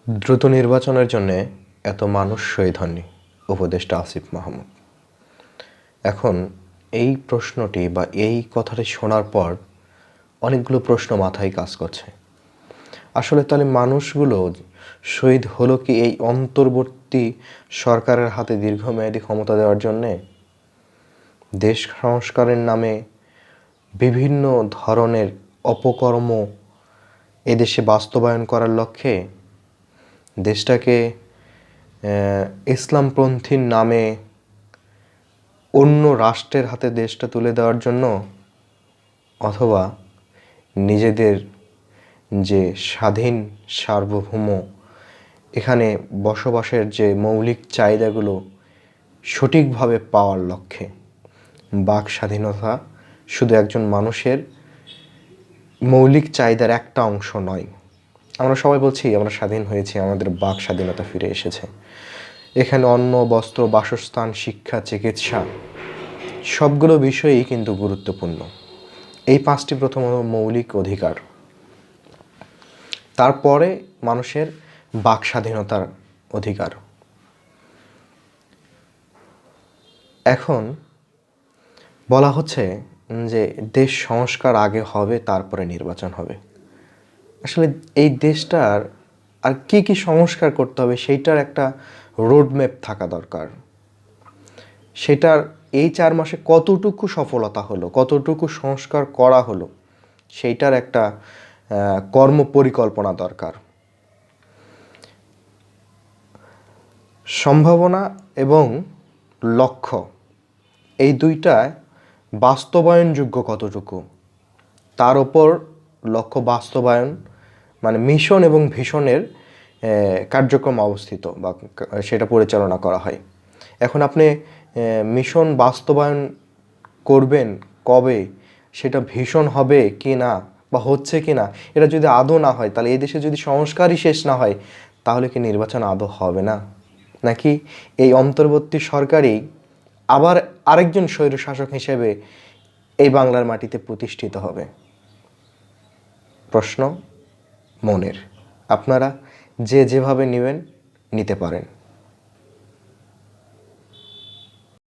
দ্রুত নির্বাচনের জন্য এত মানুষ শহীদ হননি, উপদেষ্টা আসিফ মাহমুদ। এখন এই প্রশ্নটি বা এই কথাটি শোনার পর অনেকগুলো প্রশ্ন মাথায় কাজ করছে। আসলে তাহলে মানুষগুলো শহীদ হলো কি এই অন্তর্বর্তী সরকারের হাতে দীর্ঘমেয়াদী ক্ষমতা দেওয়ার জন্যে? দেশ সংস্কারের নামে বিভিন্ন ধরনের অপকর্ম এদেশে বাস্তবায়ন করার লক্ষ্যে, দেশটাকে ইসলামপন্থীর নামে অন্য রাষ্ট্রের হাতে দেশটা তুলে দেওয়ার জন্য, অথবা নিজেদের যে স্বাধীন সার্বভৌম এখানে বসবাসের যে মৌলিক চাহিদাগুলো সঠিকভাবে পাওয়ার লক্ষ্যে। বাক স্বাধীনতা শুধু একজন মানুষের মৌলিক চাহিদার একটা অংশ নয়। আমরা সবাই বলছি আমরা স্বাধীন হয়েছি, আমাদের বাক স্বাধীনতা ফিরে এসেছে। এখানে অন্ন, বস্ত্র, বাসস্থান, শিক্ষা, চিকিৎসা সবগুলো বিষয়ই কিন্তু গুরুত্বপূর্ণ। এই পাঁচটি প্রথম মৌলিক অধিকার। তারপরে মানুষের বাক স্বাধীনতার অধিকার। এখন বলা হচ্ছে যে দেশ সংস্কার আগে হবে, তারপরে নির্বাচন হবে। আসলে এই দেশটার আর কি কি সংস্কার করতে হবে সেইটার একটা রোডম্যাপ থাকা দরকার। সেটার এই 4 মাসে কতটুকু সফলতা হলো, কতটুকু সংস্কার করা হলো, সেইটার একটা কর্ম পরিকল্পনা দরকার। সম্ভাবনা এবং লক্ষ্য এই দুইটায় বাস্তবায়নযোগ্য কতটুকু, তার ওপর লক্ষ্য বাস্তবায়ন মানে মিশন এবং ভিশনের কার্যক্রম অবস্থিত বা সেটা পরিচালনা করা হয়। এখন আপনি মিশন বাস্তবায়ন করবেন কবে, সেটা ভীষণ হবে কি না বা হচ্ছে কি না, এটা যদি আদৌ না হয়, তাহলে এই দেশে যদি সংস্কারই শেষ না হয়, তাহলে কি নির্বাচন আদৌ হবে না? নাকি এই অন্তর্বর্তী সরকারই আবার আরেকজন স্বৈরশাসক হিসেবে এই বাংলার মাটিতে প্রতিষ্ঠিত হবে? প্রশ্ন মনের। আপনারা যে যেভাবে নেবেন নিতে পারেন।